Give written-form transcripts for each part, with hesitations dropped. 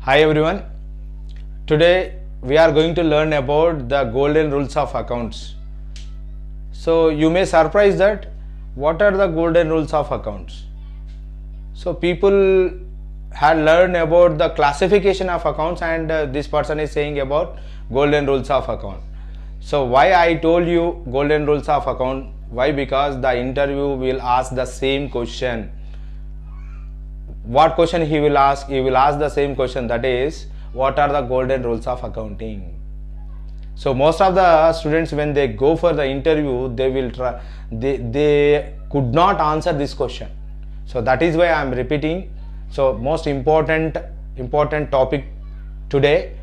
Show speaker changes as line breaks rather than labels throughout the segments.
Hi everyone. Today we are going to learn about the golden rules of accounts. So you may surprise that what are the golden rules of accounts? So people had learned about the classification of accounts and this person is saying about golden rules of account. So why I told you golden rules of account? Why? Because the interview will ask the same question. What question he will ask? He will ask the same question, that is, what are the golden rules of accounting? So most of the students, when they go for the interview, they will try, they could not answer this question. So that is why I am repeating. So most important topic today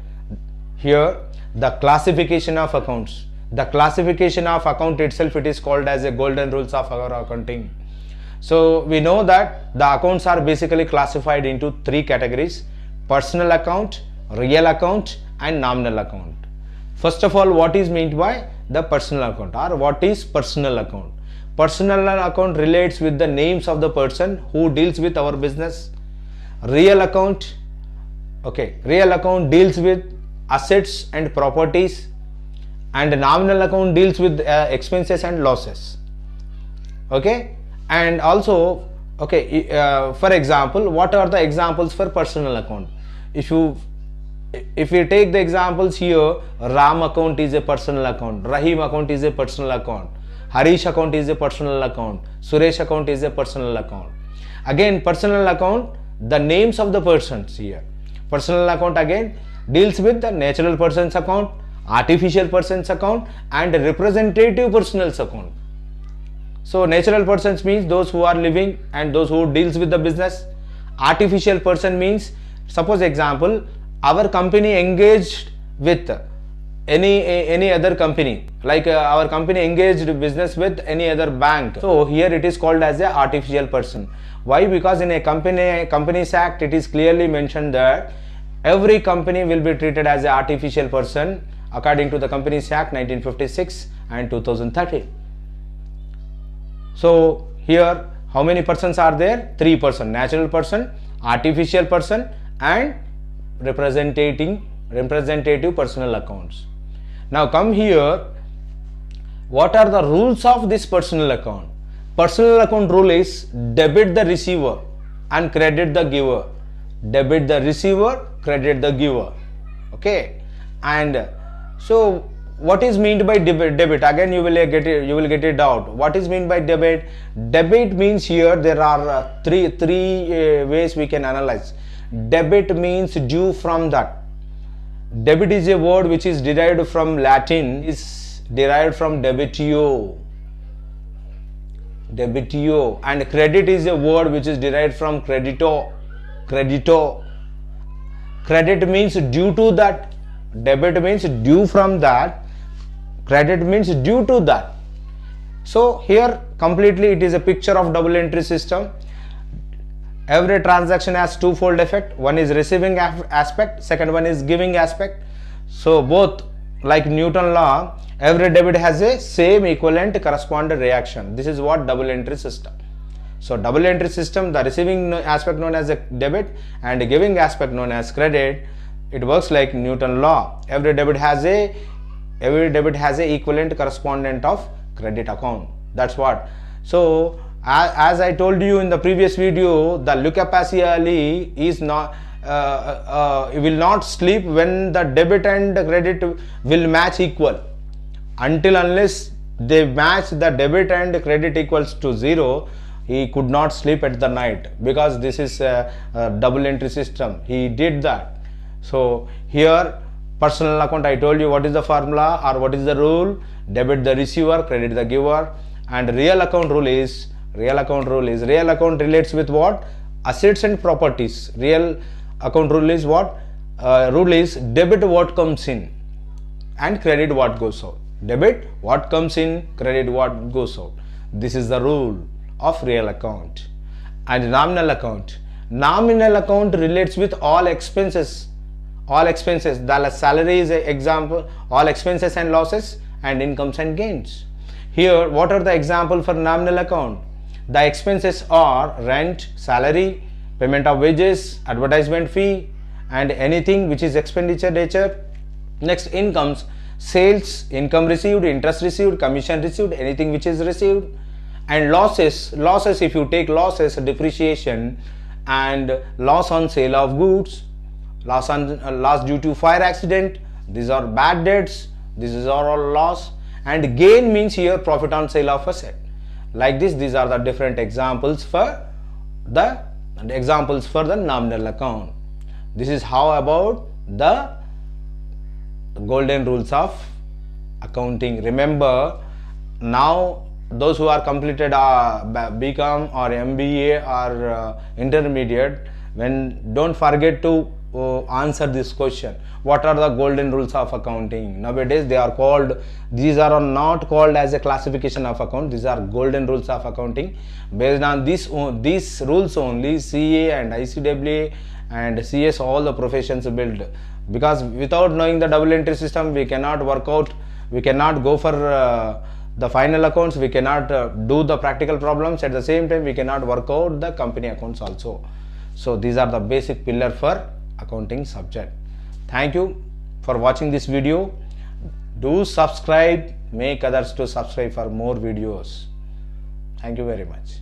here, the classification of accounts. The classification of account itself, it is called as a golden rules of accounting. So we know that the accounts are basically classified into three categories: personal account, real account and nominal account. First of all, what is meant by the personal account, or what is personal account? Personal account relates with the names of the person who deals with our business. Real account, real account deals with assets and properties, and nominal account deals with expenses and losses. And also, for example, what are the examples for personal account? If we take the examples here, Ram account is a personal account, Rahim account is a personal account, Harish account is a personal account, Suresh account is a personal account. Again, personal account, the names of the persons here. Personal account again deals with the natural persons account, artificial persons account and representative personals account. So natural persons means those who are living and those who deals with the business. Artificial person means, suppose example, our company engaged with any other company, like our company engaged business with any other bank. So here it is called as a artificial person. Why? Because in a Companies Act it is clearly mentioned that every company will be treated as an artificial person according to the Companies Act 1956 and 2013. So here how many persons are there? Three persons: natural person, artificial person and representative personal accounts. Now come here, what are the rules of this personal account? Personal account rule is debit the receiver and credit the giver. Debit the receiver, credit the giver. And so what is meant by debit? Again, you will get a doubt. What is meant by debit? Debit means, here there are three ways we can analyze. Debit means due from that. Debit is a word which is derived from Latin, is derived from debitio, and credit is a word which is derived from credito. Credit means due to that. Debit means due from that. Credit means due to that. So here completely it is a picture of double entry system. Every transaction has twofold effect. One is receiving aspect, second one is giving aspect. So both, like Newton law, every debit has a same equivalent corresponding reaction. This is what double entry system. So double entry system, the receiving aspect known as a debit and the giving aspect known as credit, it works like Newton law. Every debit has a equivalent correspondent of credit account. That's what. So as I told you in the previous video, the Lucas-Pacioli is not will not sleep when the debit and the credit will match equal. Unless they match the debit and credit equals to 0, he could not sleep at the night, because this is a double entry system. He did that. So here personal account, I told you what is the formula or what is the rule: debit the receiver, credit the giver. And real account relates with what? Assets and properties. Real account rule is what? Rule is debit what comes in and credit what goes out. Debit what comes in, credit what goes out. This is the rule of real account. And nominal account relates with all expenses. The salary is an example, all expenses and losses and incomes and gains. Here what are the example for nominal account? The expenses are rent, salary, payment of wages, advertisement fee and anything which is expenditure nature. Next, incomes, sales, income received, interest received, commission received, anything which is received. And losses, if you take losses, depreciation and loss on sale of goods, loss due to fire accident, these are bad debts, these are all loss. And gain means here profit on sale of asset. Like this, these are the different examples for the nominal account. This is how about the golden rules of accounting. Remember, now those who are completed BCom or MBA or intermediate, don't forget to answer this question. What are the golden rules of accounting? Nowadays these are not called as a classification of account. These are golden rules of accounting. Based on these rules only, CA and ICAA and CS, all the professions build. Because without knowing the double entry system, we cannot work out, we cannot go for the final accounts, we cannot do the practical problems. At the same time, we cannot work out the company accounts also. So these are the basic pillar for accounting subject. Thank you for watching this video. Do subscribe, make others to subscribe for more videos. Thank you very much.